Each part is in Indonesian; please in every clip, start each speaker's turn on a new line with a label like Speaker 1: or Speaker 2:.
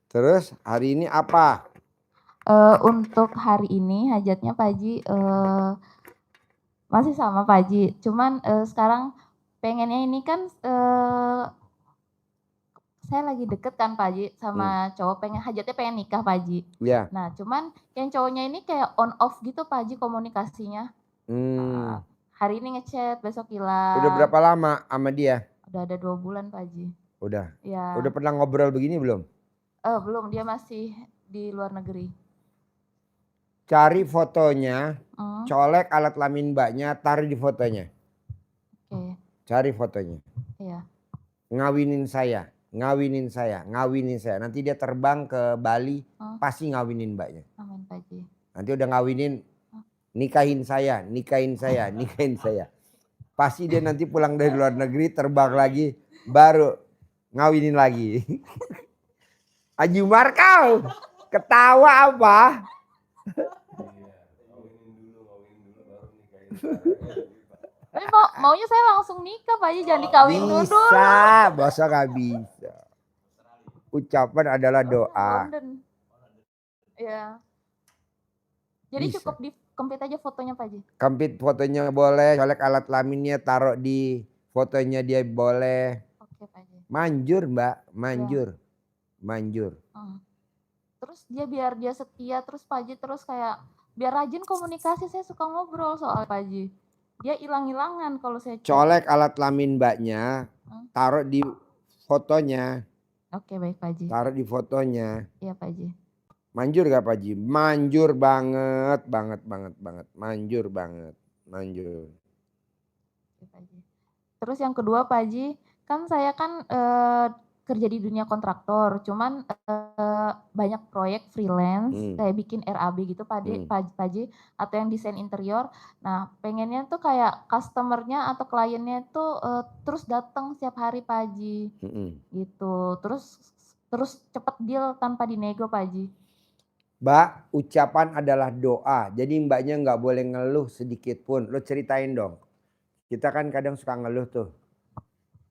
Speaker 1: Terus hari ini apa?
Speaker 2: Untuk hari ini hajatnya Pak Haji masih sama Pak Haji. Cuman sekarang pengennya ini kan saya lagi deket kan Pak Haji sama cowok, hajatnya pengen nikah Pak Haji.
Speaker 1: Ya.
Speaker 2: Nah cuman yang cowoknya ini kayak on off gitu Pak Haji komunikasinya. Hari ini ngechat, besok hilang.
Speaker 1: Udah berapa lama sama dia?
Speaker 2: Udah ada 2 bulan Pak Haji.
Speaker 1: Udah.
Speaker 2: Ya.
Speaker 1: Udah pernah ngobrol begini belum?
Speaker 2: Belum, dia masih di luar negeri.
Speaker 1: Cari fotonya, colek alat kelamin mbaknya, taruh di fotonya.
Speaker 2: Oke.
Speaker 1: Cari fotonya.
Speaker 2: Iya.
Speaker 1: Ngawinin saya. Nanti dia terbang ke Bali, pasti ngawinin mbaknya.
Speaker 2: Amin Pak Haji.
Speaker 1: Nanti udah ngawinin, nikahin saya. Pasti dia nanti pulang dari luar negeri, terbang lagi, baru ngawinin lagi. Haji Umar kau ketawa apa?
Speaker 2: Tapi maunya saya langsung nikah Pak Haji, jangan dikawin dulu.
Speaker 1: Bisa, masa gak bisa. Ucapan adalah doa.
Speaker 2: Iya. Jadi bisa. Cukup dikempit aja fotonya Pak Haji? Kempit
Speaker 1: fotonya boleh, colek alat kelaminnya taruh di fotonya dia boleh.
Speaker 2: Oke Pak Haji.
Speaker 1: Manjur Mbak, manjur.
Speaker 2: Terus biar dia setia terus Pak Haji, terus kayak biar rajin komunikasi, saya suka ngobrol soal Pak Haji. Dia hilang-hilangan kalau saya
Speaker 1: colek alat kelamin mbaknya, taruh di fotonya.
Speaker 2: Oke baik Pak Haji.
Speaker 1: Taruh di fotonya.
Speaker 2: Iya Pak Haji.
Speaker 1: Manjur gak Pak Haji? Manjur banget. Manjur banget.
Speaker 2: Terus yang kedua Pak Haji, kan saya kan kerja di dunia kontraktor, cuman banyak proyek freelance, kayak bikin RAB gitu Pak Haji, atau yang desain interior. Nah pengennya tuh kayak customernya atau kliennya tuh terus datang setiap hari Pak Haji, gitu. Terus cepet deal tanpa dinego Pak Haji.
Speaker 1: Mbak, ucapan adalah doa, jadi mbaknya nggak boleh ngeluh sedikit pun. Lo ceritain dong. Kita kan kadang suka ngeluh tuh.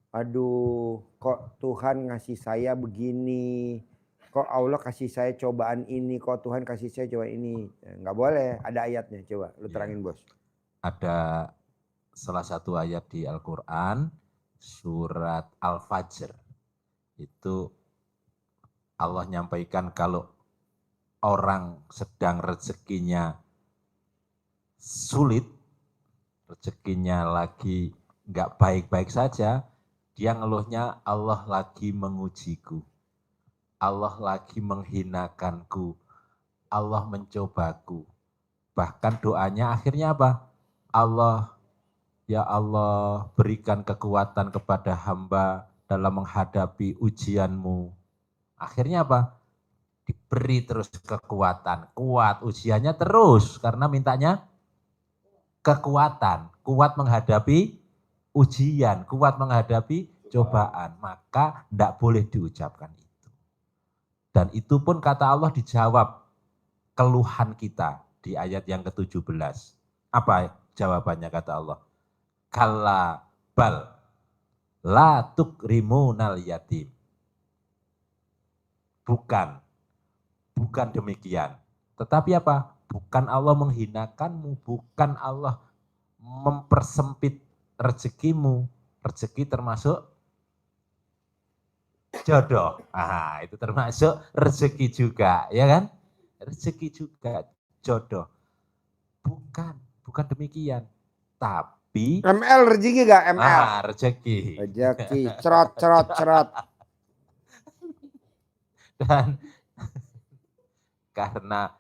Speaker 1: Aduh, kok Tuhan ngasih saya begini, kok Allah kasih saya cobaan ini, kok Tuhan kasih saya cobaan ini. Nggak boleh, ada ayatnya, coba lu terangin bos.
Speaker 3: Ada salah satu ayat di Al-Quran, surat Al-Fajr. Itu Allah nyampaikan kalau orang sedang rezekinya sulit, rezekinya lagi nggak baik-baik saja, dia ngeluhnya Allah lagi mengujiku, Allah lagi menghinakanku, Allah mencobaku. Bahkan doanya akhirnya apa? Allah, ya Allah berikan kekuatan kepada hamba dalam menghadapi ujianmu. Akhirnya apa? Diberi terus kekuatan, kuat ujiannya terus karena mintanya kekuatan, kuat menghadapi ujian, kuat menghadapi cobaan, maka tidak boleh diucapkan itu. Dan itu pun kata Allah dijawab keluhan kita di ayat yang ke-17. Apa jawabannya kata Allah? Kalla bal la tukrimunal yatim. Bukan demikian. Tetapi apa? Bukan Allah menghinakanmu, bukan Allah mempersempit rezekimu. Rezeki termasuk jodoh. Itu termasuk rezeki juga, ya kan? Rezeki juga jodoh. Bukan demikian. Tapi
Speaker 1: ML rezeki gak ML?
Speaker 3: Rezeki.
Speaker 1: Cerot.
Speaker 3: Dan karena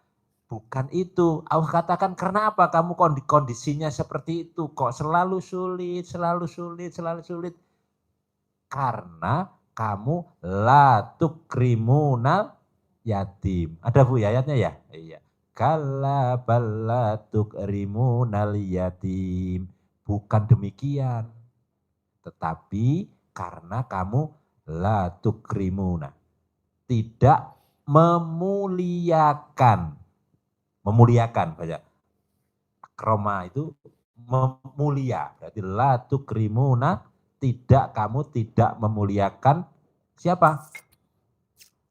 Speaker 3: bukan itu, Allah katakan karena apa kamu kondisinya seperti itu, kok selalu sulit. Karena kamu la tukrimunal yatim. Ada Bu ayatnya ya? Iya. Kalla bal la tukrimunal yatim. Bukan demikian. Tetapi karena kamu la tukrimuna. Tidak memuliakan banyak. Akroma itu memulia. Berarti la tukrimuna, kamu tidak memuliakan siapa?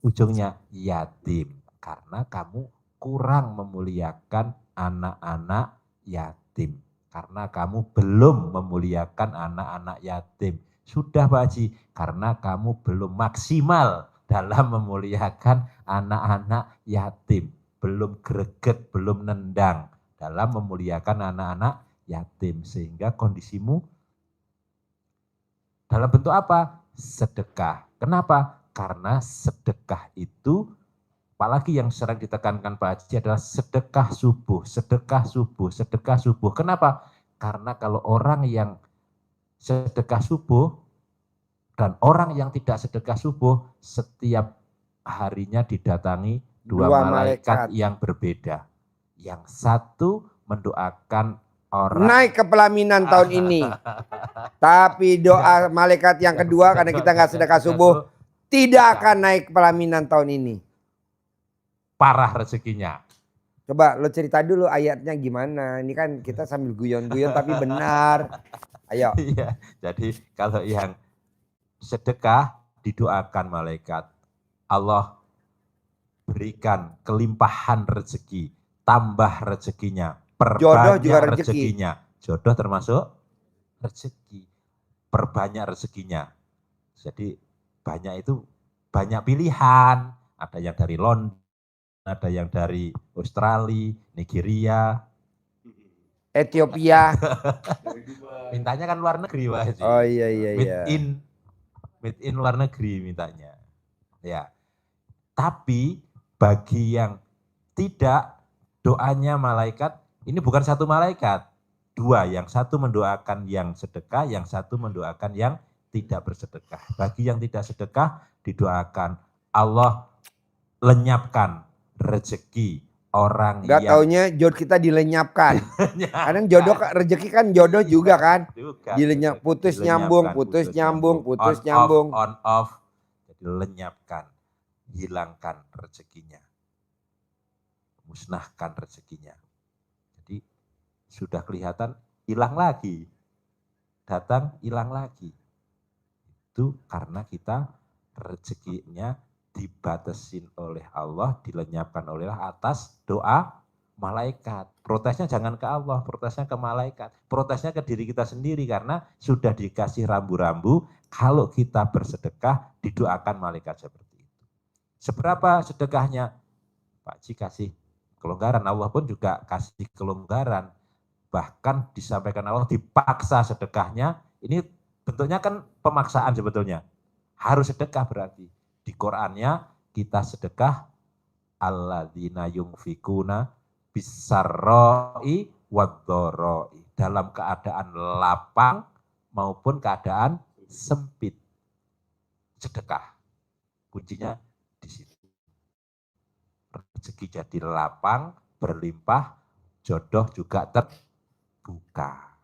Speaker 3: ujungnya yatim. Karena kamu kurang memuliakan anak-anak yatim. Karena kamu belum memuliakan anak-anak yatim. Sudah Pak Haji, karena kamu belum maksimal dalam memuliakan anak-anak yatim. Belum greget, belum nendang dalam memuliakan anak-anak yatim. Sehingga kondisimu dalam bentuk apa? Sedekah. Kenapa? Karena sedekah itu, apalagi yang sering ditekankan Pak Haji adalah sedekah subuh, sedekah subuh, sedekah subuh. Kenapa? Karena kalau orang yang sedekah subuh dan orang yang tidak sedekah subuh, setiap harinya didatangi dua malaikat yang berbeda. Yang satu mendoakan orang
Speaker 1: naik ke pelaminan tahun ini. Tapi doa malaikat yang kedua, karena kita nggak sedekah subuh, tidak akan naik ke pelaminan tahun ini.
Speaker 3: Parah rezekinya.
Speaker 1: Coba lo cerita dulu ayatnya gimana. Ini kan kita sambil guyon-guyon tapi benar. Ayo.
Speaker 3: Iya, jadi kalau yang sedekah didoakan malaikat, Allah berikan kelimpahan rezeki, tambah rezekinya, perbanyak
Speaker 1: juga rezeki.
Speaker 3: rezekinya. Jodoh termasuk rezeki, perbanyak rezekinya. Jadi banyak itu banyak pilihan, ada yang dari London, ada yang dari Australia, Nigeria,
Speaker 1: Ethiopia.
Speaker 3: mintanya kan luar negeri Pak Haji.
Speaker 1: Oh iya iya iya.
Speaker 3: Made in luar negeri mintanya. Ya. Tapi bagi yang tidak, doanya malaikat ini bukan satu malaikat, dua, yang satu mendoakan yang sedekah, yang satu mendoakan yang tidak bersedekah. Bagi yang tidak sedekah didoakan Allah lenyapkan rezeki orang
Speaker 1: Gak
Speaker 3: yang
Speaker 1: taunya jodoh kita dilenyapkan. Kadang jodoh rezeki kan jodoh juga kan. Dilenyap, putus nyambung, putus nyambung, putus nyambung.
Speaker 3: On off, jadi lenyapkan, hilangkan rezekinya, musnahkan rezekinya. Jadi sudah kelihatan hilang lagi, datang hilang lagi. Itu karena kita rezekinya dibatasin oleh Allah, dilenyapkan oleh Allah atas doa malaikat. Protesnya jangan ke Allah, protesnya ke malaikat. Protesnya ke diri kita sendiri karena sudah dikasih rambu-rambu, kalau kita bersedekah didoakan malaikat seperti itu. Seberapa sedekahnya? Pak Haji kasih kelonggaran, Allah pun juga kasih kelonggaran. Bahkan disampaikan Allah dipaksa sedekahnya, ini bentuknya kan pemaksaan sebetulnya. Harus sedekah berarti. Di Qur'annya kita sedekah alladzina yunfikuna bisarroi wadhdharoi, dalam keadaan lapang maupun keadaan sempit. Sedekah. Kuncinya di situ. Rezeki jadi lapang, berlimpah, jodoh juga terbuka.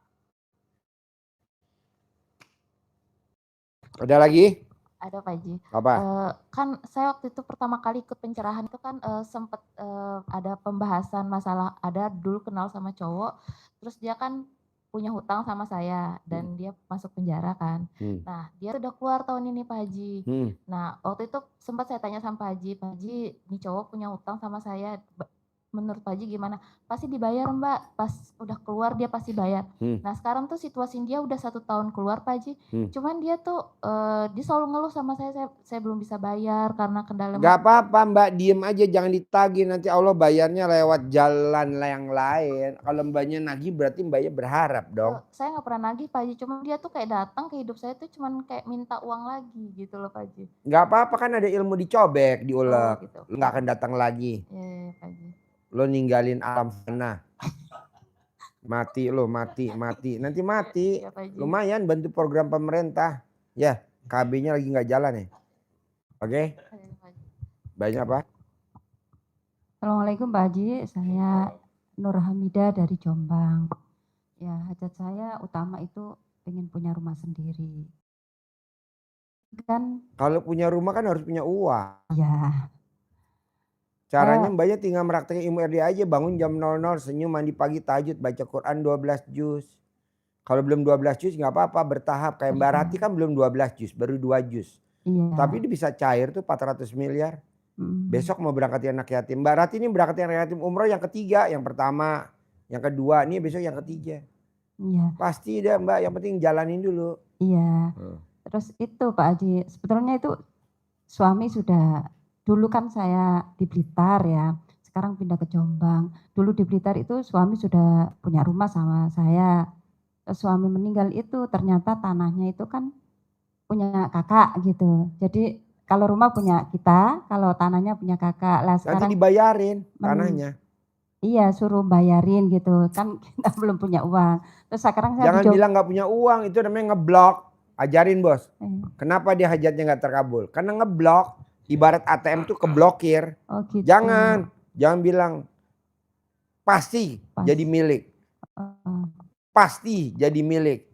Speaker 1: Ada lagi?
Speaker 2: Ada Pak Haji.
Speaker 1: Apa?
Speaker 2: Kan saya waktu itu pertama kali ikut pencerahan itu kan sempat ada pembahasan masalah, ada dulu kenal sama cowok, terus dia kan punya hutang sama saya dan dia masuk penjara kan. Nah dia udah keluar tahun ini Pak Haji. Nah waktu itu sempat saya tanya sama Pak Haji, ini cowok punya hutang sama saya, menurut Pak Haji gimana? Pasti dibayar Mbak, pas udah keluar dia pasti bayar. Nah sekarang tuh situasi dia udah 1 tahun keluar Pak Haji, cuman dia tuh dia selalu ngeluh sama saya belum bisa bayar karena kendala.
Speaker 1: Gak apa-apa Mbak, diem aja jangan ditagih, nanti Allah bayarnya lewat jalan yang lain. Kalau Mbaknya nagih berarti Mbaknya berharap dong.
Speaker 2: Saya gak pernah nagih Pak Haji, cuman dia tuh kayak datang ke hidup saya tuh cuman kayak minta uang lagi gitu loh Pak Haji.
Speaker 1: Gak apa-apa kan ada ilmu dicobek, diulek,
Speaker 2: gitu.
Speaker 1: Gak akan datang lagi.
Speaker 2: Iya Pak Haji.
Speaker 1: Lo ninggalin alam fana. Mati lo, mati. Nanti mati.
Speaker 2: Ya,
Speaker 1: lumayan bantu program pemerintah. Ya, KB-nya lagi nggak jalan ya. Oke? Banyak Pak.
Speaker 4: Assalamualaikum Pak Haji, saya Nur Hamidah dari Jombang. Ya, hajat saya utama itu pengen punya rumah sendiri. Kan
Speaker 1: kalau punya rumah kan harus punya uang.
Speaker 4: Ya.
Speaker 1: Caranya Mbaknya tinggal meraktekin ilmu RD aja, bangun jam 00, senyum, mandi pagi, tahajud, baca Quran 12 juz. Kalau belum 12 juz nggak apa-apa, bertahap. Kayak Mbak Rati kan belum 12 juz, baru 2 juz.
Speaker 4: Iya.
Speaker 1: Tapi dia bisa cair tuh 400 miliar.
Speaker 4: Mm.
Speaker 1: Besok mau berangkatin anak yatim. Mbak Rati ini berangkatin anak yatim umroh yang ketiga. Yang pertama, yang kedua, ini besok yang ketiga.
Speaker 4: Iya.
Speaker 1: Pasti deh Mbak, yang penting jalanin dulu.
Speaker 4: Iya. Terus itu Pak Haji, sebetulnya itu suami sudah, dulu kan saya di Blitar ya, sekarang pindah ke Jombang. Dulu di Blitar itu suami sudah punya rumah sama saya. Suami meninggal itu ternyata tanahnya itu kan punya kakak gitu. Jadi kalau rumah punya kita, kalau tanahnya punya kakak. Lah
Speaker 1: Nanti
Speaker 4: sekarang
Speaker 1: dibayarin tanahnya.
Speaker 4: iya suruh bayarin gitu, kan kita belum punya uang. Terus sekarang saya
Speaker 1: Jangan bilang nggak punya uang, itu namanya ngeblok. Ajarin bos. Kenapa dia hajatnya nggak terkabul? Karena ngeblok. Ibarat ATM tuh keblokir.
Speaker 4: Oh gitu.
Speaker 1: Jangan bilang pasti jadi milik. Pasti jadi milik.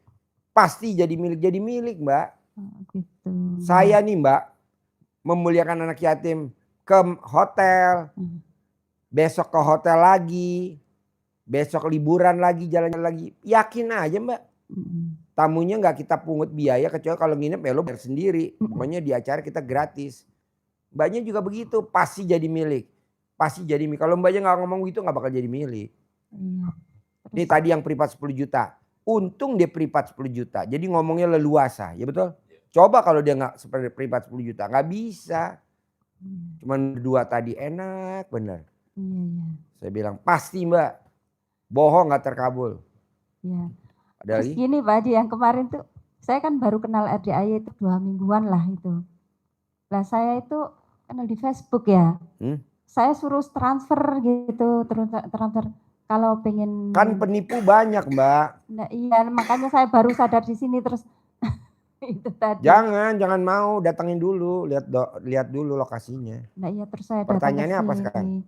Speaker 1: Pasti jadi milik Mbak.
Speaker 4: Gitu.
Speaker 1: Saya nih Mbak memuliakan anak yatim ke hotel. Besok ke hotel lagi. Besok liburan lagi, jalan-jalan lagi. Yakin aja Mbak. Tamunya nggak kita pungut biaya kecuali kalau nginep ya lo bayar sendiri. Pokoknya di acara kita gratis. Mbaknya juga begitu, pasti jadi milik. Pasti jadi milik. Kalau mbaknya nggak ngomong gitu nggak bakal jadi milik. Ini tadi yang privat 10 juta. Untung dia privat 10 juta. Jadi ngomongnya leluasa, ya betul? Coba kalau dia nggak seperti privat 10 juta, nggak bisa. Cuman berdua tadi enak bener. Saya bilang pasti mbak, bohong nggak terkabul.
Speaker 4: Iya.
Speaker 1: Ada
Speaker 4: Terus
Speaker 1: lagi?
Speaker 4: gini Pak Haji, yang kemarin tuh saya kan baru kenal RDAY itu 2 mingguan lah itu. Lah saya itu kenal di Facebook ya. Saya suruh transfer gitu, terus transfer kalau pengen.
Speaker 1: Kan penipu banyak mbak.
Speaker 4: Nah, iya makanya saya baru sadar di sini terus itu tadi.
Speaker 1: Jangan mau, datangin dulu, lihat dulu lokasinya.
Speaker 4: Nah iya terus saya
Speaker 1: Pertanyaannya apa sekarang?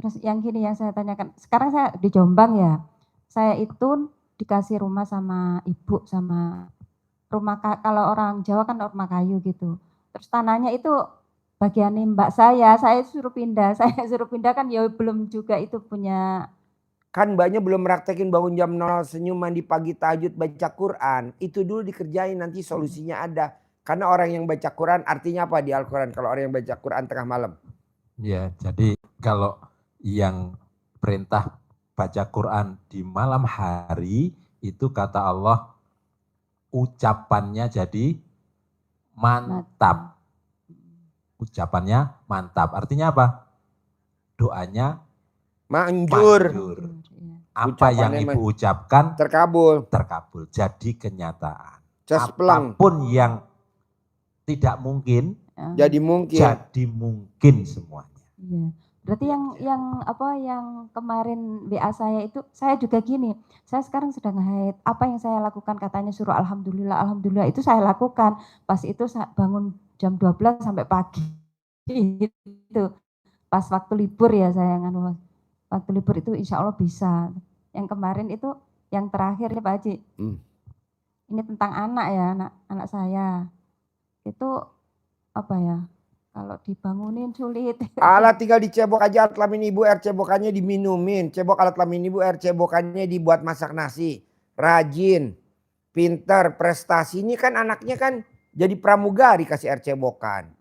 Speaker 4: Terus yang gini yang saya tanyakan, sekarang saya di Jombang ya, saya itu dikasih rumah sama ibu sama rumah, kalau orang Jawa kan rumah kayu gitu. Terus tanahnya itu bagian mbak saya suruh pindah, kan ya belum juga itu punya.
Speaker 1: Kan mbaknya belum praktekin bangun jam 0 senyum mandi pagi tahajud baca Quran. Itu dulu dikerjain nanti solusinya ada. Karena orang yang baca Quran artinya apa di Al-Quran kalau orang yang baca Quran tengah malam?
Speaker 3: Ya jadi kalau yang perintah baca Quran di malam hari itu kata Allah ucapannya jadi mantap. Ucapannya mantap. Artinya apa? Doanya manjur. Apa yang ibu ucapkan
Speaker 1: terkabul.
Speaker 3: Jadi kenyataan.
Speaker 1: Cesplang.
Speaker 3: Apapun yang tidak mungkin
Speaker 1: jadi
Speaker 3: mungkin semuanya.
Speaker 4: Iya. Berarti yang kemarin WA saya itu saya juga gini, saya sekarang sedang haid, apa yang saya lakukan katanya suruh alhamdulillah itu saya lakukan. Pas itu bangun jam 12 sampai pagi. Itu pas waktu libur ya saya waktu libur itu insya Allah bisa. Yang kemarin itu yang terakhir ya Pak Haji. Ini tentang anak ya, anak saya. Itu apa ya? Kalau dibangunin sulit.
Speaker 1: Alat tinggal dicebok aja alat kelamin ibu, air cebokannya diminumin. Cebok alat kelamin ibu, air cebokannya dibuat masak nasi. Rajin, pinter, prestasi. Ini kan anaknya kan jadi pramugari kasih air cebokan.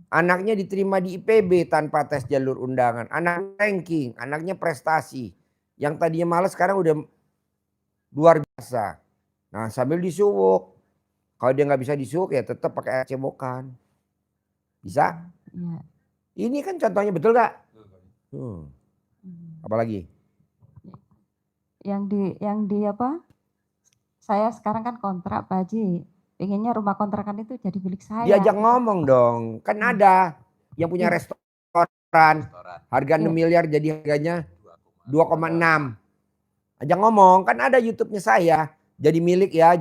Speaker 1: Anaknya diterima di IPB tanpa tes jalur undangan. Anak ranking, anaknya prestasi. Yang tadinya malas sekarang udah luar biasa. Nah sambil disuwuk. Kalau dia nggak bisa disuwuk ya tetap pakai air cebokan. Bisa?
Speaker 4: Ya.
Speaker 1: Ini kan contohnya betul gak? Apalagi?
Speaker 4: Yang di apa? Saya sekarang kan kontrak Pak Haji. Pengennya rumah kontrakan itu jadi milik saya.
Speaker 1: Diajak ngomong dong. Kan ada yang punya restoran. Harga 6 miliar jadi harganya 2,6. Ajak ngomong. Kan ada YouTube-nya saya. Jadi milik ya.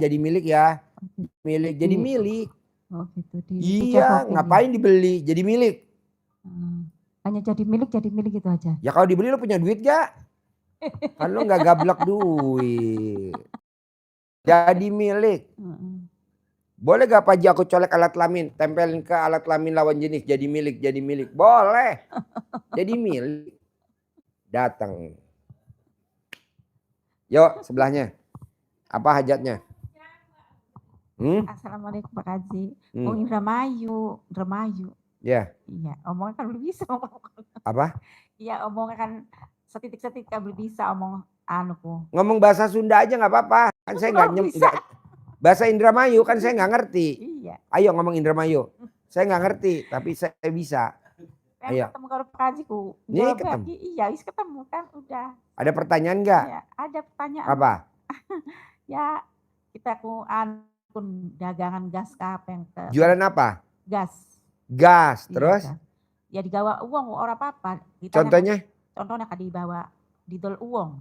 Speaker 1: Milik. Jadi milik.
Speaker 4: Oh gitu.
Speaker 1: Iya, ngapain dibeli? Jadi milik.
Speaker 4: Hanya jadi milik gitu aja.
Speaker 1: Ya kalau dibeli lo punya duit gak? Kan lo gak gablek duit. Jadi milik. Boleh gak Pak Haji aku colek alat kelamin, tempelin ke alat kelamin lawan jenis, jadi milik. Boleh. Jadi milik. Datang. Yuk sebelahnya. Apa hajatnya?
Speaker 4: Assalamualaikum Pak Kaji. Oh Indramayu.
Speaker 1: Ya.
Speaker 4: Iya, omongnya kan belum bisa.
Speaker 1: Apa?
Speaker 4: Iya, omongnya kan setitik-setitik kan belum bisa omong anuku.
Speaker 1: Ngomong bahasa Sunda aja nggak apa-apa. Kan saya nggak bahasa Indramayu kan saya nggak ngerti.
Speaker 4: Iya.
Speaker 1: Ayo ngomong Indramayu. Saya nggak ngerti, tapi saya bisa. Ayo.
Speaker 4: Ketemu kalau Pak Haji ku.
Speaker 1: Nih ketemu.
Speaker 4: Iya, wis ketemu kan udah.
Speaker 1: Ada pertanyaan nggak?
Speaker 4: Ya, ada pertanyaan.
Speaker 1: Apa?
Speaker 4: Ya, kita pun dagangan gas kapeng.
Speaker 1: Jualan apa?
Speaker 4: Gas,
Speaker 1: terus?
Speaker 4: Ya digawa uang orang apa-apa.
Speaker 1: Contohnya?
Speaker 4: Contohnya kan dibawa didol uang.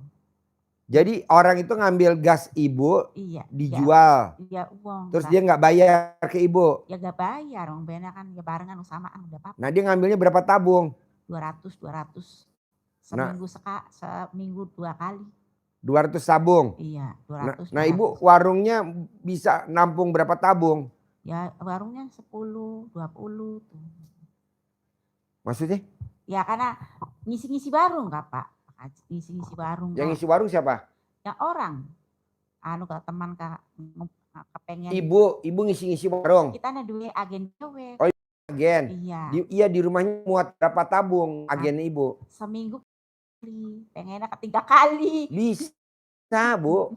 Speaker 1: Jadi orang itu ngambil gas ibu, dijual.
Speaker 4: Iya uang.
Speaker 1: Terus dia nggak bayar ke ibu?
Speaker 4: Ya nggak bayar, orang benar kan ya barengan samaan udah apa.
Speaker 1: Nah dia ngambilnya berapa tabung?
Speaker 4: 200. Seminggu 2 kali.
Speaker 1: 200 tabung?
Speaker 4: Iya 200.
Speaker 1: Nah ibu warungnya bisa nampung berapa tabung?
Speaker 4: Ya warungnya 10, 20 tuh.
Speaker 1: Maksudnya?
Speaker 4: Ya karena ngisi-ngisi warung nggak Pak? Ngisi-ngisi warung.
Speaker 1: Yang ngisi warung siapa?
Speaker 4: Ya orang. Ke teman kepengen.
Speaker 1: Ibu ngisi-ngisi warung.
Speaker 4: Kita ada dua agen dewe.
Speaker 1: Oh agen.
Speaker 4: Iya.
Speaker 1: Iya di rumahnya muat berapa tabung agen ibu?
Speaker 4: Seminggu pengennya 3 kali.
Speaker 1: Bisa Bu.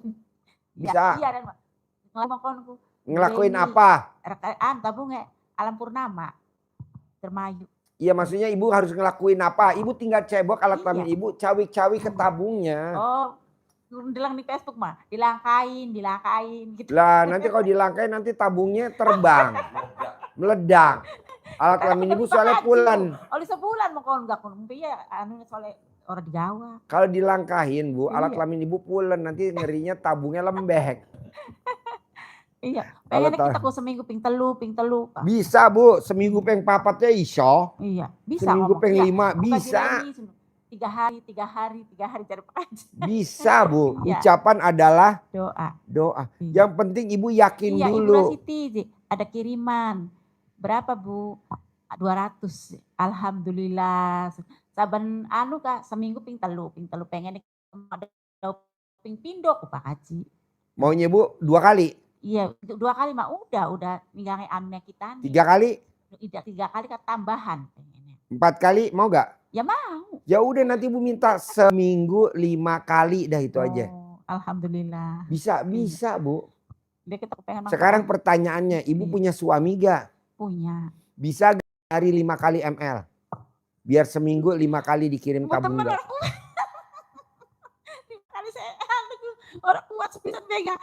Speaker 1: Bisa.
Speaker 4: Iya dan
Speaker 1: ngelakuin apa?
Speaker 4: Tabungnya Alam Purnama. Dermayu.
Speaker 1: Iya maksudnya ibu harus ngelakuin apa? Ibu tinggal cebok alat kelamin ibu, cawi-cawi ke tabungnya.
Speaker 4: Oh, dilang di Facebook mah, dilangkain gitu.
Speaker 1: Lah nanti kalau dilangkain nanti tabungnya terbang, meledak. Alat kelamin ibu soalnya pulen.
Speaker 4: Oh sebulan mau kau enggak pun, ya soalnya orang di Jawa.
Speaker 1: Kalau dilangkahin Bu, alat kelamin ibu pulen nanti ngerinya tabungnya lembek.
Speaker 4: Iya, pengen kita kok seminggu ping telu Pak.
Speaker 1: Bisa Bu, seminggu ping 4 ya iso.
Speaker 4: Iya, bisa.
Speaker 1: Seminggu ping 5 bisa.
Speaker 4: 3 hari cari Pak Haji.
Speaker 1: Bisa Bu, ucapan adalah doa.
Speaker 4: Iya.
Speaker 1: Yang penting ibu yakin dulu.
Speaker 4: Ibu Siti, ada kiriman. Berapa Bu? 200. Alhamdulillah. Saben Kak, seminggu ping telu pengen ada ping pindo Pak Haji.
Speaker 1: Maunya Bu 2 kali?
Speaker 4: Iya, 2 kali mah udah ninggalin anunya kita nih.
Speaker 1: 3 kali?
Speaker 4: 3 kali kan tambahan pengennya.
Speaker 1: 4 kali mau gak?
Speaker 4: Ya mau.
Speaker 1: Ya udah nanti Bu minta seminggu 5 kali dah itu aja.
Speaker 4: Alhamdulillah.
Speaker 1: Bisa Bu.
Speaker 4: Kita
Speaker 1: sekarang pertanyaannya, ibu punya suami gak?
Speaker 4: Punya.
Speaker 1: Bisa gak hari 5 kali ml? Biar seminggu 5 kali dikirim tabung gas.
Speaker 4: 5 kali saya orang kuat sepisan mega.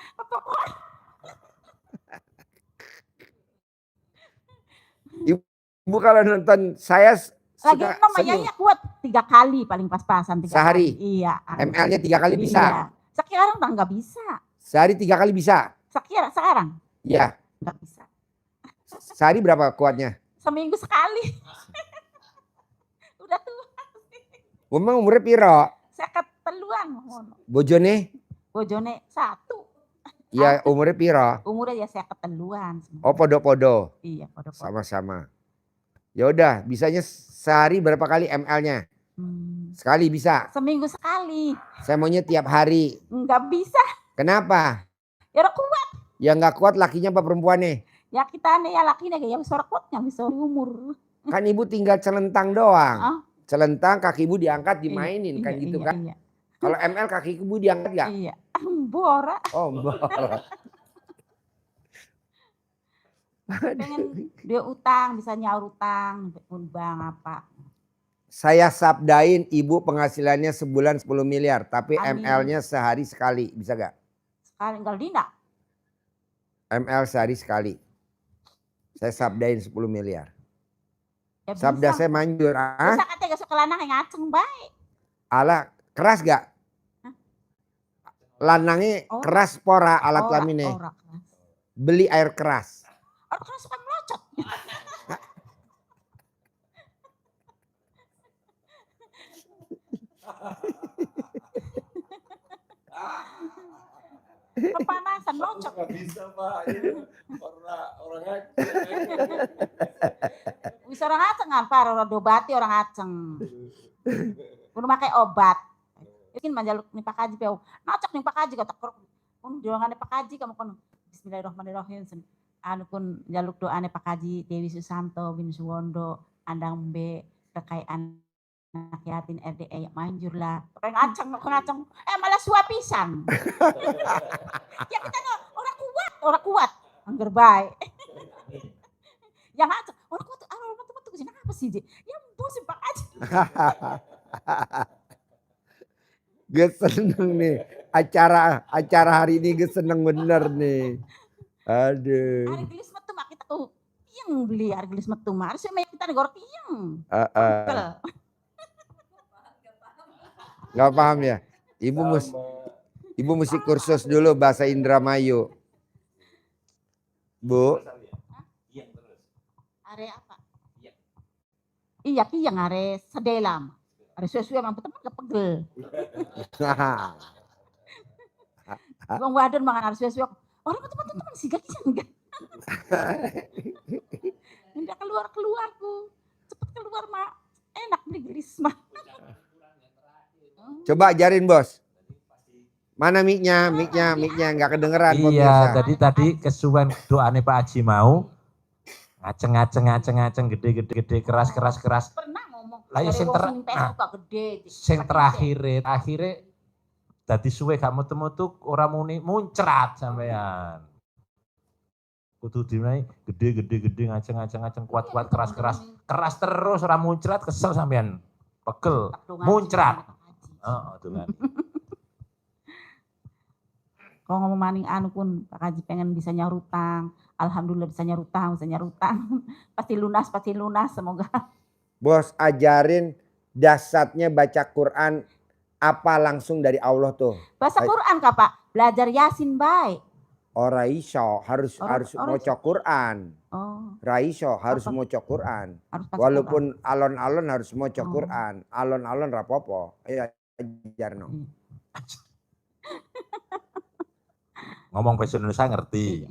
Speaker 1: Ibu kalau nonton saya
Speaker 4: lagi namanya kuat 3 kali paling pas-pasan 3
Speaker 1: sehari.
Speaker 4: Kali. Iya.
Speaker 1: ML-nya 3 kali bisa.
Speaker 4: Iya. Sekarang nggak bisa.
Speaker 1: Sehari 3 kali bisa.
Speaker 4: Sekarang?
Speaker 1: Iya.
Speaker 4: Nggak bisa.
Speaker 1: Sehari berapa kuatnya?
Speaker 4: Seminggu sekali. Udah tua.
Speaker 1: Emang umurnya piro?
Speaker 4: Saya keteluan.
Speaker 1: Bojone
Speaker 4: 1.
Speaker 1: Iya umurnya piro?
Speaker 4: Umurnya ya saya keteluan.
Speaker 1: Oh podo-podo.
Speaker 4: Iya podo-podo.
Speaker 1: Sama-sama. Ya udah, bisanya sehari berapa kali ML-nya? Sekali bisa?
Speaker 4: Seminggu sekali.
Speaker 1: Saya maunya tiap hari.
Speaker 4: Enggak bisa.
Speaker 1: Kenapa?
Speaker 4: Ya udah kuat.
Speaker 1: Ya nggak kuat lakinya apa perempuannya?
Speaker 4: Ya kita nih ya lakinya ya bisa kuatnya bisa umur.
Speaker 1: Kan ibu tinggal celentang doang. Celentang kaki ibu diangkat dimainin kan gitu kan? Iya. Kalau ML kaki ibu diangkat nggak?
Speaker 4: Iya. Bora.
Speaker 1: Oh bora.
Speaker 4: Pengen dia utang, bisa nyaur utang, bang apa.
Speaker 1: Saya sabdain ibu penghasilannya sebulan 10 miliar. Tapi ML-nya sehari sekali. Bisa gak?
Speaker 4: Sekali enggak Dina.
Speaker 1: ML sehari sekali. Saya sabdain 10 miliar.
Speaker 4: Ya
Speaker 1: sabda saya manjur.
Speaker 4: Bisa katanya gak suka lanang yang ngaceng baik.
Speaker 1: Ala keras gak? Lanangnya keras pora alat kelaminnya. Beli air keras.
Speaker 4: Orang keras suka melocot. Kepanasan melocot.
Speaker 3: Gak bisa Pak. Orang ngaceng.
Speaker 4: Bisa orang ngaceng apa? Orang diobati orang ngaceng. Udah pakai obat. Ini manjaluk nih Pak Haji. Nocok nih Pak Haji kata. Diulangan Pak Haji kamu kan
Speaker 5: Bismillahirrahmanirrahim. Anu pun jaluk doane Pak Haji Dewi Susanto bin Suwondo andang be terkait anak yatim RDE manjur lah. Pakai ngacang. Malah suapisan. Ya kita orang kuat. Angger baik. Yang ngacang, orang kuat teman-teman kesini apa sih, Ji? Ya bosin Pak Haji.
Speaker 1: Gue seneng nih. Acara hari ini gue seneng bener nih. Aduh.
Speaker 5: Hari gelis metu mak kita yang beli hari gelis metu mak. Harusnya kita negor yang.
Speaker 1: Gak paham ya? Ibu mesti kursus dulu bahasa Indramayu. Bu.
Speaker 5: Are apa? Iya yang are sedelam. Are suwe-suwe emang teman kepegel. Bang wadon mangan are suwe-suwe. Orang teman-teman sih gak enggak. Enggak keluarku. Cepet keluar mak. Enak beli gelis mak.
Speaker 1: Coba ajarin bos. Mana mic-nya nggak kedengeran.
Speaker 3: Iya, tadi kesuwen doane Pak Haji mau ngaceng gede keras.
Speaker 5: Pernah ngomong.
Speaker 3: Lah ya sing terakhir dadi suwe gak metu-metu ora muni muncrat sampean. Kudu dinai gede ngaceng kuat keras terus ora muncrat kesel sampean. Pegel muncrat. Tuhan.
Speaker 5: Kalau ngomong maning anu pun Pak Haji pengen bisa nyaur utang. Alhamdulillah bisa nyaur utang. Pasti lunas semoga.
Speaker 1: Bos ajarin dasarnya baca Quran apa langsung dari Allah tuh.
Speaker 5: Bahasa Quran Kak Pak, belajar Yasin baik.
Speaker 1: Oh Raiso harus maca Quran.
Speaker 5: Oh.
Speaker 1: Raiso harus maca Quran. Walaupun alon-alon harus maca Quran. Alon-alon rapopo. Ayo ajarno.
Speaker 3: Ngomong bahasa Indonesia ngerti.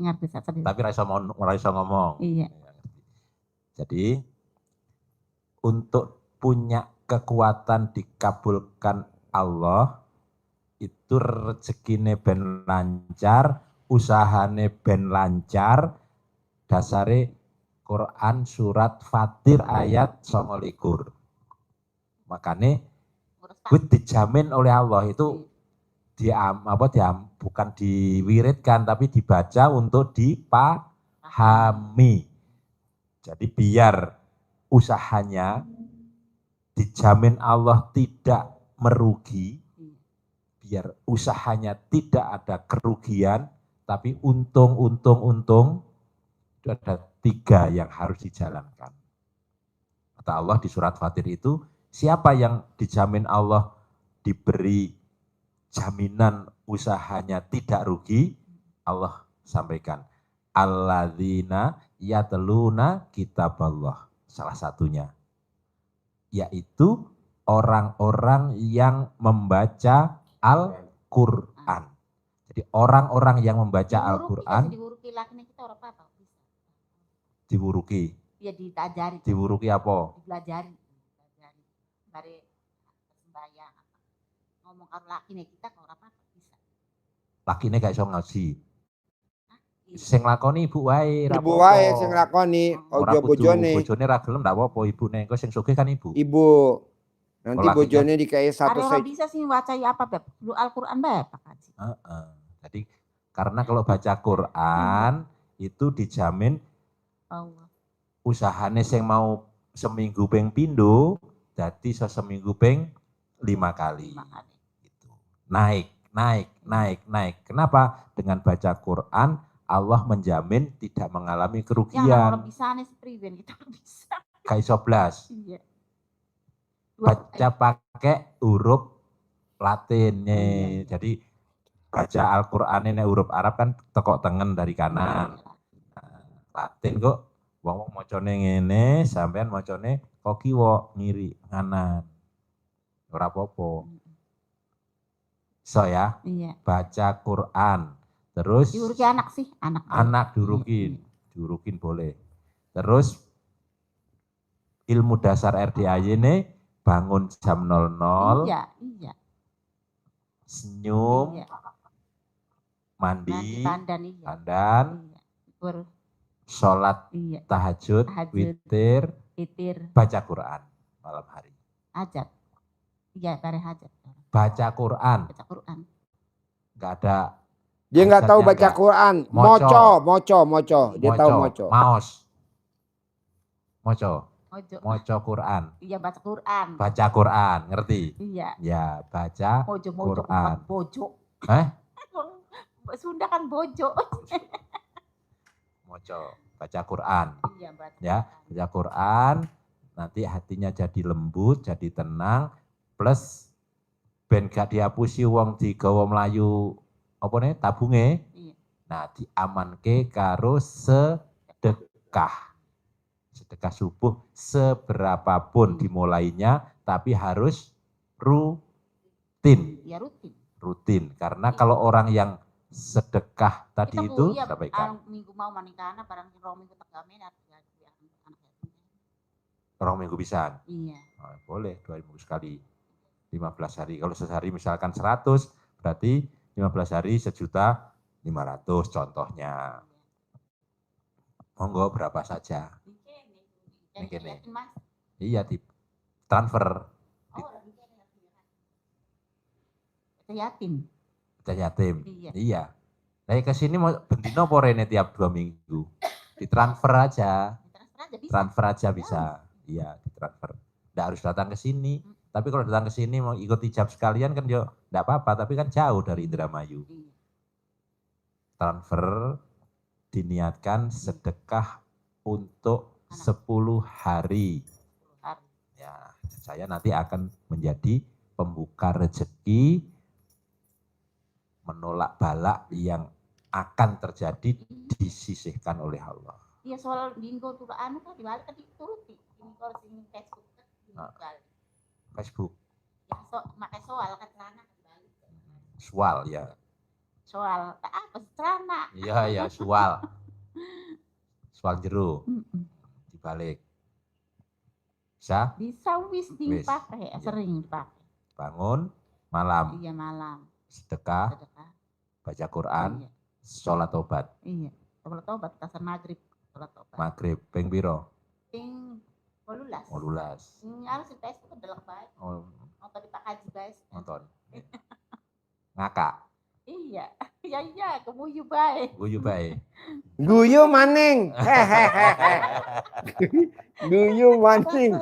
Speaker 3: Tapi raiso ngomong.
Speaker 5: Iya.
Speaker 3: Jadi untuk punya kekuatan dikabulkan Allah itu rezekine ben lancar, usahane ben lancar, dasare Quran surat Fatir ayat 29. Makanya dijamin oleh Allah itu bukan diwiridkan tapi dibaca untuk dipahami. Jadi biar usahanya dijamin Allah tidak merugi, biar usahanya tidak ada kerugian, tapi untung. Itu ada 3 yang harus dijalankan. Kata Allah di surat Fatir itu, siapa yang dijamin Allah diberi jaminan usahanya tidak rugi, Allah sampaikan, alladzina yatluna kitaballah. Salah satunya, yaitu orang-orang yang membaca Al-Quran. Jadi orang-orang yang membaca Al-Quran. Diwuruki.
Speaker 5: Ya diajari.
Speaker 3: Diwuruki apa?
Speaker 5: Dipelajari. Bare sembahyang. Ngomong karo lakine kita kok ora apa-apa bisa.
Speaker 3: Lakine gak iso ngaji. Sing lakoni ibu wae.
Speaker 1: Ibu wae sing lakoni, ojo bojone.
Speaker 3: Bojone ra gelem ndak apa-apa ibune, engko sing sugih kan ibu.
Speaker 1: Ibu. Nanti bojone dikai satu
Speaker 5: saya. Bisa sih wacai apa Beb? Lu Al-Qur'an Beb, Pak Haji.
Speaker 3: Jadi karena kalau baca Quran itu dijamin
Speaker 5: Allah.
Speaker 3: Usahane sing mau seminggu ping pindho dadi seminggu ping 5 kali. Gitu. Naik. Kenapa? Dengan baca Quran Allah menjamin tidak mengalami kerugian.
Speaker 5: Ya, bisa nih priwen kita bisa.
Speaker 3: Kayak 11.
Speaker 5: Iya.
Speaker 3: Baca pakai huruf Latin nih. Jadi baca Al-Qur'an ini huruf Arab kan tekok tengen dari kanan. Nah, Latin kok wong macane ngene, sampean macane kok kiwa ngiri kanan. Ora apa-apa. So ya.
Speaker 5: Iya.
Speaker 3: Baca Quran. Terus
Speaker 5: diuruki anak sih,
Speaker 3: anak diurukin boleh. Terus ilmu dasar RDAY ini bangun jam 00.
Speaker 5: Iya.
Speaker 3: Senyum.
Speaker 5: Iya.
Speaker 3: mandi,
Speaker 5: pandan, iya.
Speaker 3: dandan,
Speaker 5: Iya.
Speaker 3: sholat
Speaker 5: Iya.
Speaker 3: tahajud, witir,
Speaker 5: Witir,
Speaker 3: baca Quran malam hari.
Speaker 5: hajat. Iya, bareng hajat.
Speaker 3: Baca Quran,
Speaker 5: Baca Quran.
Speaker 3: nggak ada.
Speaker 1: Dia nggak tahu
Speaker 3: hajatnya
Speaker 1: baca
Speaker 3: nggak.
Speaker 1: Quran.
Speaker 3: Moco.
Speaker 1: Moco. Dia tahu moco.
Speaker 3: Maos. Moco.
Speaker 5: Mojo.
Speaker 3: Moco Quran.
Speaker 5: Iya, baca Quran.
Speaker 3: Baca Quran, ngerti?
Speaker 5: Iya.
Speaker 3: Ya, baca
Speaker 5: Mojo
Speaker 3: Quran.
Speaker 5: bukan bojo. Sunda kan bojo.
Speaker 3: Moco, baca Quran.
Speaker 5: Iya, baca.
Speaker 3: Ya, baca Quran, nanti hatinya jadi lembut, jadi tenang, plus ben gak dihapusi wong digawa mlayu apa nih tabunge.
Speaker 5: Iya.
Speaker 3: Nah, diamanke karo sedekah. Sedekah subuh seberapapun dimulainya, tapi harus rutin.
Speaker 5: Ya rutin.
Speaker 3: Rutin, karena kalau orang yang sedekah tadi
Speaker 5: Kita
Speaker 3: itu
Speaker 5: iya,
Speaker 3: sampaikan.
Speaker 5: minggu mau manikana barang rong minggu tegame anak
Speaker 3: Orang minggu bisa.
Speaker 5: Iya.
Speaker 3: Nah, boleh 2 minggu sekali. 15 hari. Kalau sehari misalkan 100, berarti 15 hari 1.500.000 contohnya. Monggo berapa saja. Ini. Iya, di transfer.
Speaker 5: Yatim.
Speaker 3: Yatim.
Speaker 5: Iya.
Speaker 3: Iya. Nah, ke sini mau bendino apa rene tiap 2 minggu. Ditransfer aja. Transfer aja bisa. Iya, ditransfer. Nggak harus datang ke sini. Tapi kalau datang ke sini mau ikut ijab sekalian kan yo enggak apa-apa, tapi kan jauh dari Indramayu. Transfer diniatkan sedekah untuk 10 hari. Ya, saya nanti akan menjadi pembuka rezeki, menolak balak yang akan terjadi disisihkan oleh Allah.
Speaker 5: Iya, soal dinggo tuh anu kan dibalik kan dituruti. Ini kalau sing Facebook kan dibalik.
Speaker 3: Facebook.
Speaker 5: Ya, pakai soal kan celana dibalik.
Speaker 3: Soal ya.
Speaker 5: Soal apa celana?
Speaker 3: Iya, soal. Soal jeru. Dibalik. Bisa?
Speaker 5: Bisa wis dipakai, sering dipakai.
Speaker 3: Bangun malam.
Speaker 5: Iya, malam.
Speaker 3: Sedekah. Baca Quran.
Speaker 5: Iya.
Speaker 3: Sholat tobat.
Speaker 5: Iya. Sholat tobat tasar maghrib. Sholat tobat.
Speaker 3: Maghrib ping piro?
Speaker 5: Ping 18.
Speaker 3: 18.
Speaker 5: Harus di Facebook delok bae. Nonton di Pak Haji guys.
Speaker 3: Nonton. Ngakak.
Speaker 5: Iya. Iya, kemuyu bae.
Speaker 3: Guyu bae.
Speaker 1: Guyu maning. Guyu maning.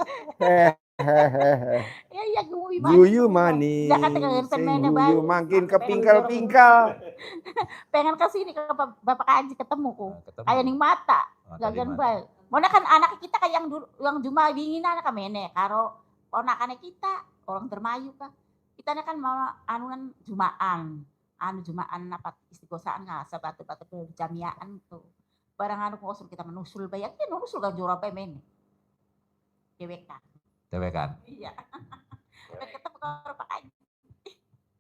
Speaker 5: Iya, kemuyu bae.
Speaker 1: Guyu maning.
Speaker 5: Jangan tekan permennya bae.
Speaker 1: Guyu makin kepingkal-pingkal.
Speaker 5: Pengen ke sini ke Bapak Haji ketemu kok. Kayak ning mata. Gagan bae. Mana kan anak kita kayak yang cuma dingin anak kamene karo ponakannya kita orang Dermayu kan. Kita kan mau anuan jumaan apa istighosaan ngasa batu-batu jamiaan tuh. Barang anu kosong kita menusul bayang kita nusul kan jora bae men. Dewekan.
Speaker 3: Iya.
Speaker 5: Ketemu karo Pak Haji.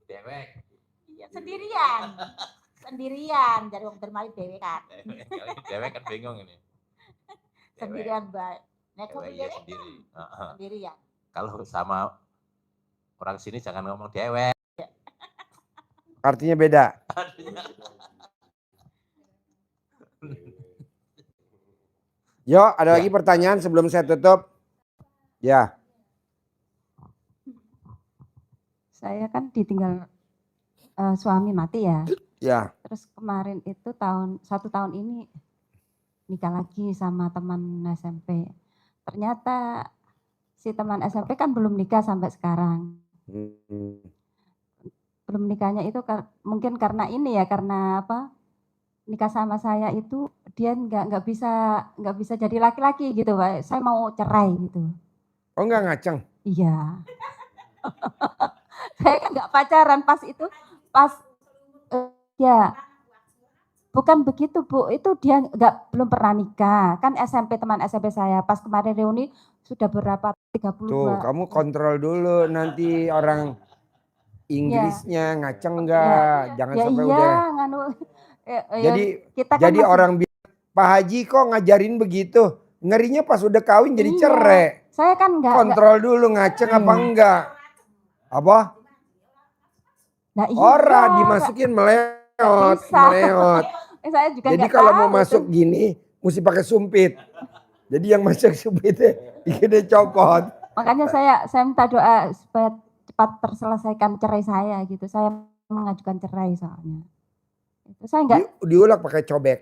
Speaker 3: Dewek.
Speaker 5: Iya, sendirian dari orang Dermayu dewekan.
Speaker 3: Dewek kan bingung ini.
Speaker 5: Sendirian baik. Nek
Speaker 3: Iya sendiri.
Speaker 5: Sendirian.
Speaker 3: Kalau sama orang sini jangan ngomong dewek.
Speaker 1: Artinya beda. Yo, ada lagi pertanyaan sebelum saya tutup? Ya.
Speaker 4: Saya kan ditinggal suami mati ya.
Speaker 1: Ya.
Speaker 4: Terus kemarin itu 1 tahun ini nikah lagi sama teman SMP. Ternyata si teman SMP kan belum nikah sampai sekarang. Belum nikahnya itu mungkin karena ini ya, karena apa? Nikah sama saya itu dia nggak bisa jadi laki-laki gitu, Pak. Saya mau cerai gitu.
Speaker 1: Oh, nggak ngaceng?
Speaker 4: Iya. Saya kan nggak pacaran pas itu, ya. Bukan begitu Bu, itu dia belum pernah nikah. Kan SMP, teman SMP saya. Pas kemarin reuni sudah berapa, 32.
Speaker 1: Tuh, kamu kontrol dulu nanti orang Inggrisnya ngaceng enggak. Jangan sampai udah.
Speaker 4: Nganu,
Speaker 1: jadi orang bilang, Pak Haji kok ngajarin begitu. Ngerinya pas udah kawin jadi cerai.
Speaker 4: Saya kan enggak.
Speaker 1: Kontrol dulu ngaceng apa enggak. Apa?
Speaker 4: Nah,
Speaker 1: Ora dimasukin melewati. meleot,
Speaker 4: bisa.
Speaker 1: meleot.
Speaker 4: Saya juga
Speaker 1: Jadi
Speaker 4: nggak
Speaker 1: kalau
Speaker 4: tahu
Speaker 1: mau
Speaker 4: itu.
Speaker 1: masuk gini, mesti pakai sumpit. Jadi yang masuk sumpitnya, bikinnya copot.
Speaker 4: Makanya saya minta doa supaya cepat terselesaikan cerai saya gitu. Saya mengajukan cerai soalnya. Itu saya enggak
Speaker 1: Diulak pakai cobek.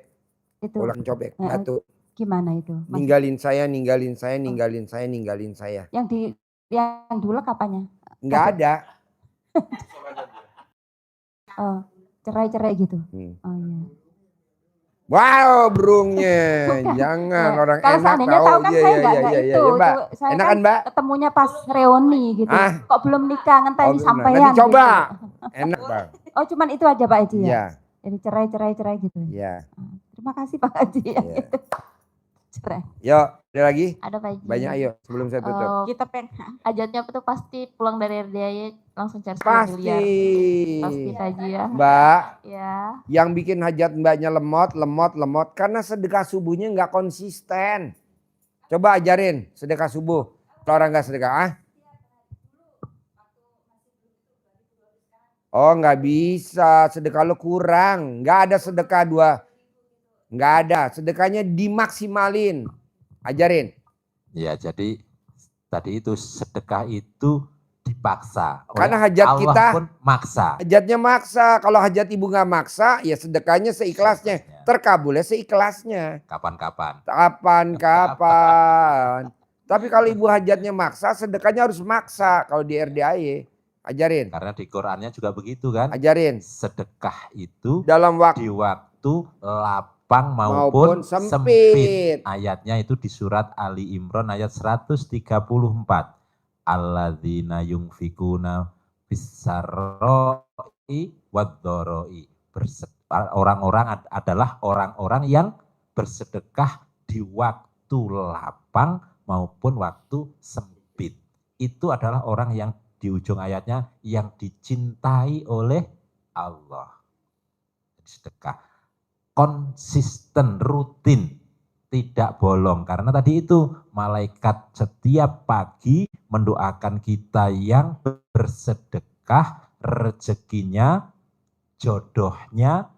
Speaker 4: itu.
Speaker 1: Ulang cobek, batu.
Speaker 4: Gimana itu?
Speaker 1: Ninggalin saya, ninggalin saya, ninggalin saya, ninggalin saya.
Speaker 4: Yang diulek apanya?
Speaker 1: Enggak ada.
Speaker 4: Oh, cerai-cerai gitu.
Speaker 1: Hmm.
Speaker 4: Oh iya.
Speaker 1: Wow, burungnya.
Speaker 4: Bukan.
Speaker 1: Jangan
Speaker 4: Ya,
Speaker 1: orang
Speaker 4: kalau
Speaker 1: enak
Speaker 4: seandainya
Speaker 1: tahu.
Speaker 4: tahu kan saya enggak
Speaker 1: iya,
Speaker 4: itu.
Speaker 1: Mbak.
Speaker 4: Itu saya
Speaker 1: Enak
Speaker 4: kan
Speaker 1: kan, Mbak?
Speaker 4: ketemunya pas reuni gitu.
Speaker 1: Ah.
Speaker 4: Kok belum nikah ngenteni
Speaker 1: belum.
Speaker 4: sampean
Speaker 1: Nanti coba.
Speaker 4: gitu.
Speaker 1: Enak, Bang.
Speaker 4: Oh, cuman itu aja Pak Haji ya?
Speaker 1: Iya.
Speaker 4: Jadi cerai gitu.
Speaker 1: Iya.
Speaker 4: Terima kasih Pak Haji ya.
Speaker 1: Iya.
Speaker 4: Cerai.
Speaker 1: Yuk, ada lagi?
Speaker 2: Ada Pak Haji.
Speaker 1: Banyak ayo sebelum saya tutup.
Speaker 5: Kita
Speaker 2: Hajatnya tuh pasti pulang dari RDAY langsung cari 10
Speaker 1: Pasti.
Speaker 2: miliar. Pasti Pak Haji ya.
Speaker 1: Mbak,
Speaker 2: Ya.
Speaker 1: yang bikin hajat mbaknya lemot karena sedekah subuhnya nggak konsisten. Coba ajarin sedekah subuh. Kalau orang nggak sedekah, Oh nggak bisa, sedekah lo kurang. Nggak ada sedekah dua. Nggak ada, sedekahnya dimaksimalin. Ajarin.
Speaker 3: Ya, jadi tadi itu sedekah itu dipaksa.
Speaker 1: Karena
Speaker 3: oleh
Speaker 1: hajat
Speaker 3: Allah
Speaker 1: kita
Speaker 3: pun maksa.
Speaker 1: Hajatnya maksa. Kalau hajat ibu nggak maksa, ya sedekahnya seikhlasnya. Terkabulnya seikhlasnya.
Speaker 3: Kapan-kapan.
Speaker 1: Kapan. Tapi kalau ibu hajatnya maksa, sedekahnya harus maksa. Kalau di RDAY, ajarin.
Speaker 3: Karena di Qurannya juga begitu kan.
Speaker 1: Ajarin.
Speaker 3: Sedekah itu
Speaker 1: Dalam
Speaker 3: di waktu lapang maupun
Speaker 1: sempit.
Speaker 3: sempit. Ayatnya itu di surat Ali Imran ayat 134. Alladzina yungfikuna fissarroi waddoroi. Orang-orang adalah orang-orang yang bersedekah di waktu lapang maupun waktu sempit. Itu adalah orang yang di ujung ayatnya yang dicintai oleh Allah. Sedekah konsisten, rutin, tidak bolong. Karena tadi itu malaikat setiap pagi mendoakan kita yang bersedekah, rezekinya, jodohnya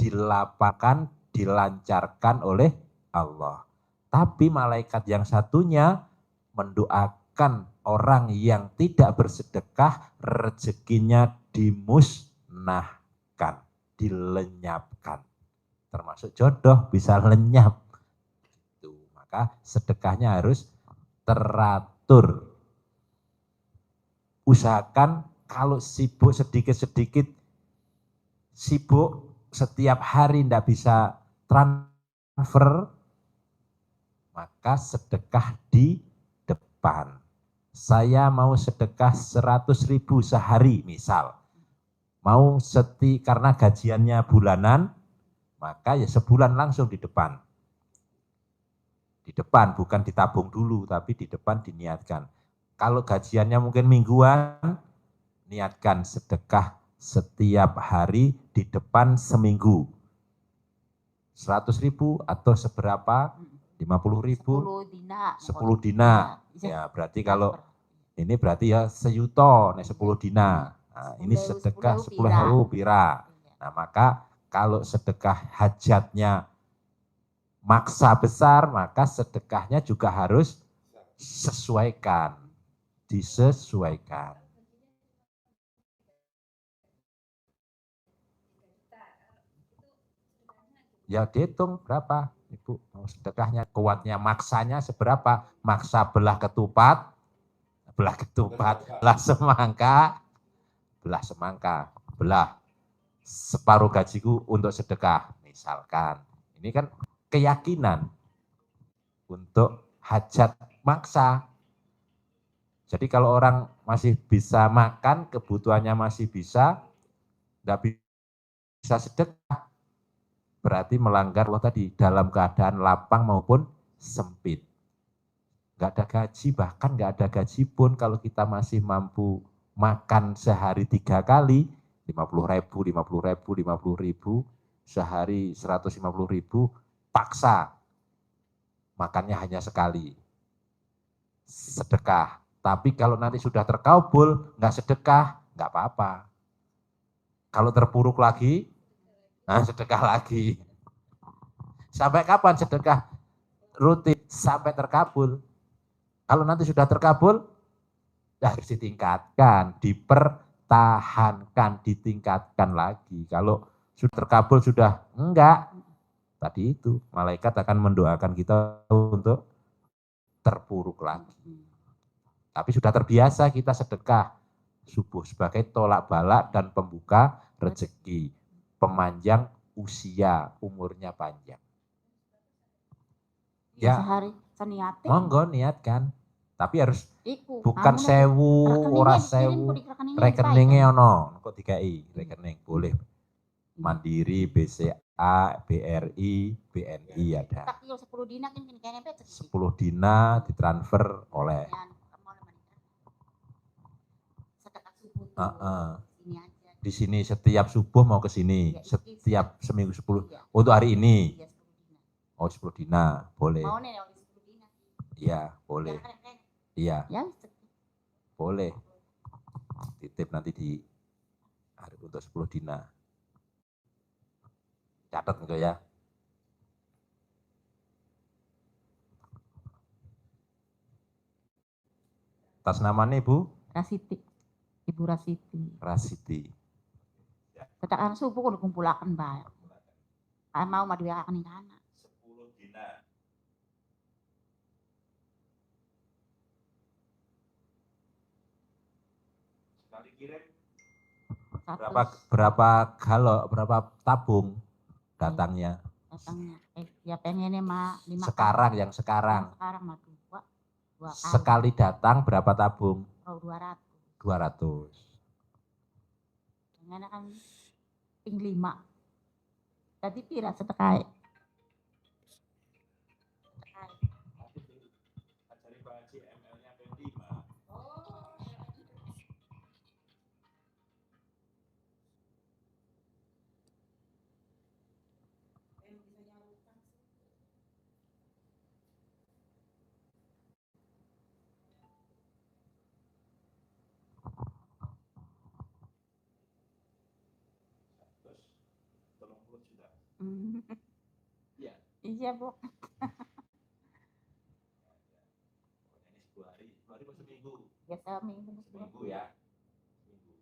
Speaker 3: dilapangkan, dilancarkan oleh Allah. Tapi malaikat yang satunya mendoakan orang yang tidak bersedekah, rezekinya dimusnahkan, dilenyapkan. Termasuk jodoh bisa lenyap. Itu, maka sedekahnya harus teratur. Usahakan kalau sibuk sedikit-sedikit, sibuk setiap hari tidak bisa transfer, maka sedekah di depan. Saya mau sedekah 100.000 sehari misal. Mau karena gajiannya bulanan, maka ya sebulan langsung di depan. Di depan, bukan ditabung dulu, tapi di depan diniatkan. Kalau gajiannya mungkin mingguan, niatkan sedekah setiap hari di depan seminggu. 100.000 atau seberapa? 50.000? 10 dina. Ya berarti kalau ini berarti ya seyuto, 10 dina. Nah, ini sedekah 10.000 pira. Nah maka kalau sedekah hajatnya maksa besar, maka sedekahnya juga harus disesuaikan. Ya dihitung berapa, Ibu, sedekahnya kuatnya, maksanya seberapa, maksa belah ketupat, belah semangka, belah separuh gajiku untuk sedekah, misalkan. Ini kan keyakinan untuk hajat maksa. Jadi kalau orang masih bisa makan, kebutuhannya masih bisa, tidak bisa sedekah, berarti melanggar Allah tadi dalam keadaan lapang maupun sempit. Nggak ada gaji, bahkan nggak ada gaji pun kalau kita masih mampu makan sehari 3 kali, 50.000, sehari 150.000, paksa makannya hanya sekali. Sedekah. Tapi kalau nanti sudah terkabul, nggak sedekah, nggak apa-apa. Kalau terpuruk lagi, Nah, sedekah lagi. Sampai kapan sedekah rutin? Sampai terkabul. Kalau nanti sudah terkabul, harus ditingkatkan, dipertahankan, ditingkatkan lagi. Kalau sudah terkabul, sudah enggak, tadi itu malaikat akan mendoakan kita untuk terpuruk lagi. Tapi sudah terbiasa kita sedekah subuh sebagai tolak balak dan pembuka rezeki, pemanjang usia, umurnya panjang. Ya,
Speaker 5: sehari seniate.
Speaker 3: Monggo niatkan, tapi harus
Speaker 5: Iku,
Speaker 3: bukan sewu, ora sewu. Rekeningnya ono, kok dikai rekening boleh. Mandiri, BCA, BRI, BNI ada.
Speaker 5: 10 dina kan kene
Speaker 3: 10 dina ditransfer oleh. Di sini setiap subuh mau ke sini, setiap seminggu 10. Untuk hari ini. Oh 10 dina, boleh. Iya, boleh. Iya. Boleh. Titip nanti di hari untuk 10 dina. Catat enggak ya? Atas namanya Ibu?
Speaker 5: Rasiti. Ibu Rasiti.
Speaker 3: Rasiti.
Speaker 5: Sedekah subuh kudu kumpulaken bae. Mau maduakaken kana.
Speaker 3: 10 dina. Sekali kirim berapa galok, berapa tabung datangnya?
Speaker 5: Datangnya. Ya pengennya mah 5
Speaker 3: sekarang yang sekarang.
Speaker 5: Sekarang mah 2 kali.
Speaker 3: Sekali datang berapa tabung?
Speaker 5: Oh 200.
Speaker 3: 200.
Speaker 5: Ngene kan ping 5. Dadi pira sedekah?
Speaker 3: Ajari Pak Haji ML-nya ping 5. Iya.
Speaker 5: Iya, Bu.
Speaker 3: Ini 10 hari per seminggu.
Speaker 5: Ya seminggu.
Speaker 3: Seminggu ya. Seminggu.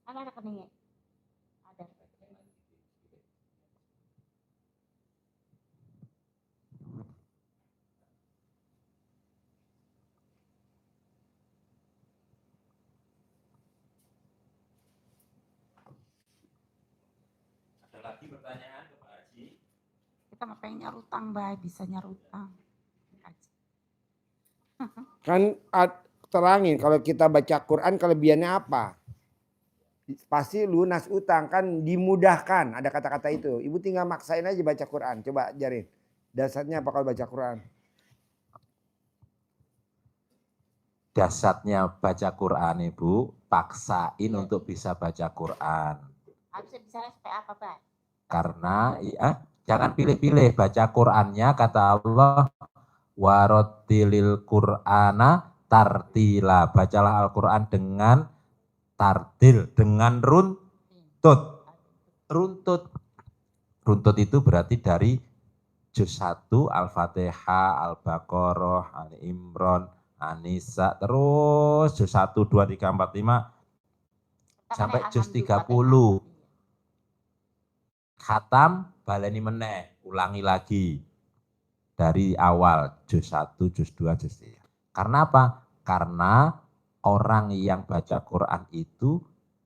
Speaker 5: Ada rekeningnya? Ada.
Speaker 3: Ada lagi pertanyaan ke Pak Haji?
Speaker 5: Kita mah pengen nyarutang, baik bisa nyarutang.
Speaker 1: Kan terangin kalau kita baca Quran kelebihannya apa? Pasti lunas utang, kan dimudahkan, ada kata-kata itu. Ibu tinggal maksain aja baca Quran, coba ajarin. Dasarnya apa kalau baca Quran?
Speaker 3: Dasarnya baca Quran Ibu, paksain untuk bisa baca Quran.
Speaker 5: Harusnya bisa supaya apa, Pak?
Speaker 3: Karena ya, jangan pilih-pilih, baca Qurannya kata Allah warotilil Qur'ana tartila. Bacalah Al-Quran dengan tartil, dengan runtut. Runtut itu berarti dari juz 1 Al-Fatihah, Al-Baqarah, Ali Imran, An-Nisa, terus juz 1, 2, 3, 4, 5 sampai juz 30. Khatam, baleni meneh, ulangi lagi. Dari awal, juz 1, juz 2, juz 3. Karena apa? Karena orang yang baca Quran itu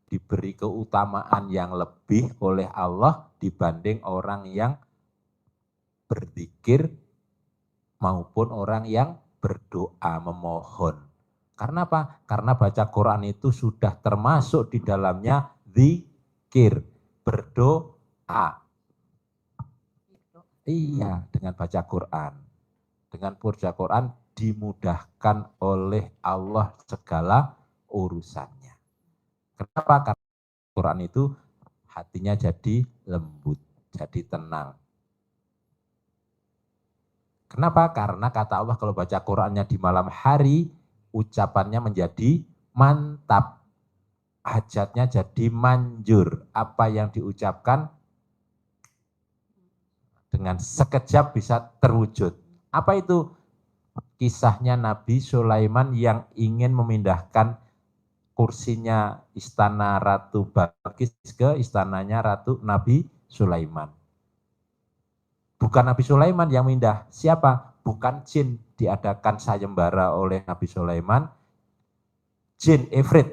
Speaker 3: diberi keutamaan yang lebih oleh Allah dibanding orang yang berzikir maupun orang yang berdoa memohon. Karena apa? Karena baca Quran itu sudah termasuk di dalamnya zikir, berdoa. Iya, dengan baca Quran. Dengan baca Quran dimudahkan oleh Allah segala urusannya. Kenapa? Karena Quran itu hatinya jadi lembut, jadi tenang. Kenapa? Karena kata Allah kalau baca Qurannya di malam hari, ucapannya menjadi mantap. Hajatnya jadi manjur. Apa yang diucapkan dengan sekejap bisa terwujud. Apa itu? Kisahnya Nabi Sulaiman yang ingin memindahkan kursinya istana Ratu Balkis ke istananya Ratu Nabi Sulaiman. Bukan Nabi Sulaiman yang mindah. Siapa? Bukan jin diadakan sayembara oleh Nabi Sulaiman. Jin Ifrit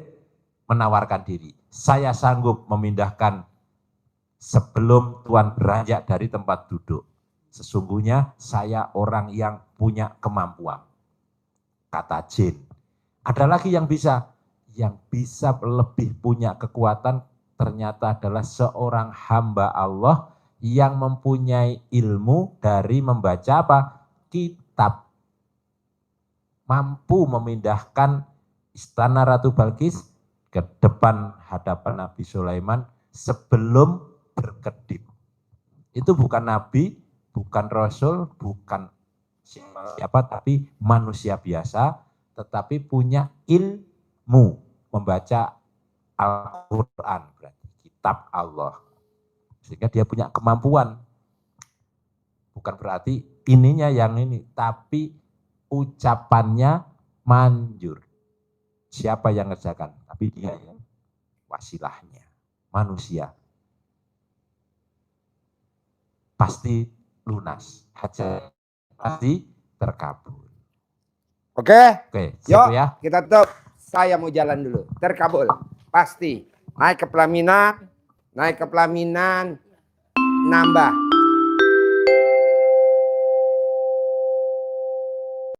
Speaker 3: menawarkan diri. Saya sanggup memindahkan sebelum Tuan beranjak dari tempat duduk. Sesungguhnya saya orang yang punya kemampuan. Kata jin. Ada lagi yang bisa lebih punya kekuatan ternyata adalah seorang hamba Allah yang mempunyai ilmu dari membaca apa? Kitab. Mampu memindahkan istana Ratu Balkis ke depan hadapan Nabi Sulaiman sebelum berkedip. Itu bukan nabi, bukan rasul, bukan siapa, tapi manusia biasa, tetapi punya ilmu membaca Al-Quran, berarti kitab Allah. Sehingga dia punya kemampuan. Bukan berarti ininya yang ini, tapi ucapannya manjur. Siapa yang ngerjakan? Tapi dia yang wasilahnya, manusia. Pasti lunas, hajat pasti terkabul.
Speaker 1: Oke,
Speaker 3: siap
Speaker 1: yuk
Speaker 3: ya.
Speaker 1: kita tutup. Saya mau jalan dulu. Terkabul, pasti. Naik ke pelaminan, nambah.